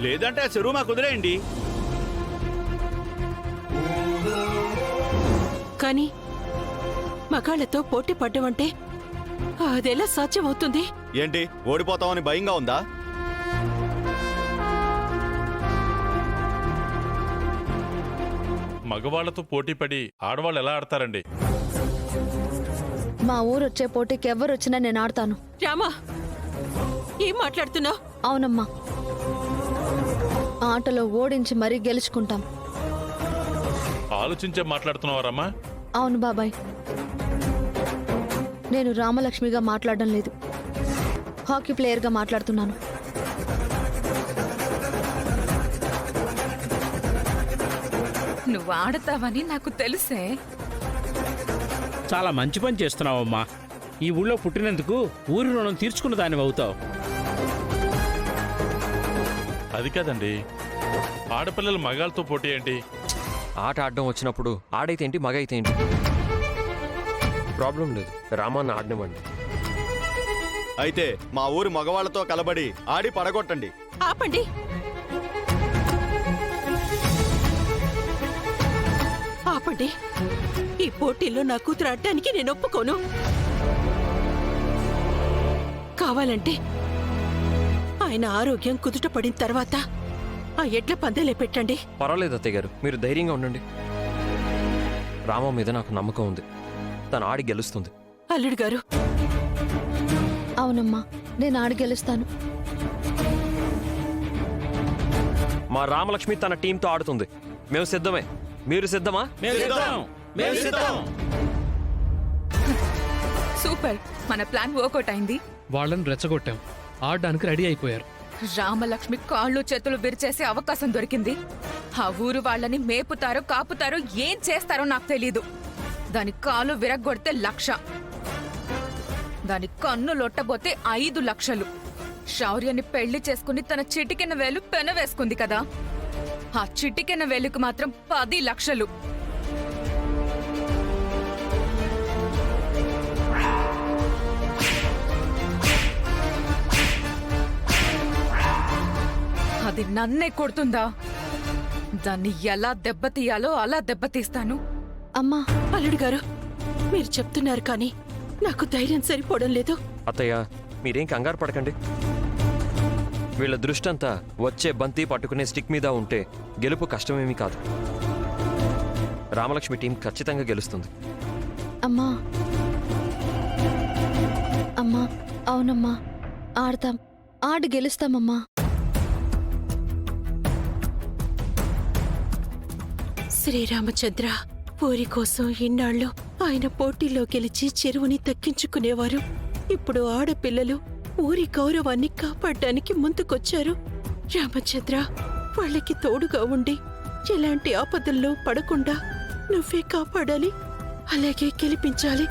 లేదంటే ఆ చెరువు మాకు కుదిరేయండి. కానీ మగాళ్లతో పోటీ పడ్డమంటే అదెలా సాధ్యమవుతుంది? ఏంటి ఓడిపోతామని భయంగా ఉందా? మగవాళ్లతో పోటీ పడి ఆడవాళ్ళు ఎలా ఆడతారండి? మా ఊరొచ్చే పోటీకి ఎవరొచ్చినా నేను ఆడతాను. రామా, ఏం మాట్లాడుతున్నావు? అవునమ్మా, ఆటలో ఓడించి మరీ గెలుచుకుంటాం. ఆలోచించే మాట్లాడుతున్నావారమ్మా? అవును బాబాయ్, నేను రామలక్ష్మిగా మాట్లాడడం లేదు, హాకీ ప్లేయర్గా మాట్లాడుతున్నాను. నువ్వు ఆడతావని నాకు తెలుసే. చాలా మంచి పని చేస్తున్నావమ్మా. ఈ ఊళ్ళో పుట్టినందుకు ఊరి రుణం తీర్చుకున్న దానివి అవుతావు. అది కాదండి, ఆడపిల్లలు మగాళ్ళతో పోటీ ఏంటి? ఆట ఆడడం వచ్చినప్పుడు ఆడైతే ఏంటి, మగ అయితే ఏంటి, ప్రాబ్లం లేదు. రామాన్ని ఆడనివ్వండి. అయితే మా ఊరి మగవాళ్లతో కలబడి ఆడి పడగొట్టండి. ఆపండి. ఆపండి. ఈ పోటీల్లో నా కూతురు ఆడటానికి నేను ఒప్పుకోను. కావాలంటే ఆయన ఆరోగ్యం కుదుట పడిన తర్వాత ఆ ఎడ్ల పందేలే పెట్టండి. పర్వాలేదు అత్తయ్య గారు, మీరు ధైర్యంగా ఉండండి. రామ మీద నాకు నమ్మకం ఉంది, తను ఆడి గెలుస్తుంది. అల్లుడు గారు. అవునమ్మా, నేను ఆడి గెలుస్తాను. మా రామలక్ష్మి తన టీంతో ఆడుతుంది. మేము సిద్ధమే. మీరు సిద్ధమా? సూపర్, మన ప్లాన్ వర్కౌట్ అయింది. వాళ్ళని రెచ్చగొట్టాం, ఆడడానికి రెడీ అయిపోయారు. రామలక్ష్మి కాళ్ళు చేతులు విరిచేసే అవకాశం దొరికింది. ఆ ఊరు వాళ్ళని మేపుతారో కాపుతారో ఏం చేస్తారో నాకు తెలీదు. దాని కాలు విరగ్గొడితే 1,00,000, దాని కన్ను లొట్టబోతే 5 లక్షలు. శౌర్యని పెళ్లి చేసుకుని తన చిటికెన వేలు పెనవేసుకుంది కదా, ఆ చిటికెన వేలుకు మాత్రం 10 లక్షలు. అది నన్నే కొడుతుందా? దాన్ని ఎలా దెబ్బతీయాలో అలా దెబ్బతీస్తాను. అమ్మా, అల్లుడు గారు, మీరు చెప్తున్నారు కానీ నాకు ధైర్యం సరిపోవడం లేదు. అత్తయ్య, మీరేం కంగారు పడకండి. వీళ్ళ దృష్టంతా వచ్చే బంతి పట్టుకునే స్టిక్ మీద ఉంటే గెలుపు కష్టమేమీ కాదు. రామలక్ష్మి టీం ఖచ్చితంగా గెలుస్తుంది. అమ్మా, అమ్మా, అవునమ్మా, ఆడతాం, ఆడి గెలుస్తామమ్మా. శ్రీరామచంద్ర ఊరి కోసం ఇన్నాళ్ళు ఆయన పోటీలో గెలిచి చెరువుని దక్కించుకునేవారు. ఇప్పుడు ఆడపిల్లలు ఊరి గౌరవాన్ని కాపాడడానికి ముందుకొచ్చారు. రామచంద్ర, వాళ్ళకి తోడుగా ఉండి ఎలాంటి ఆపదల్లో పడకుండా నువ్వే కాపాడాలి, అలాగే గెలిపించాలి.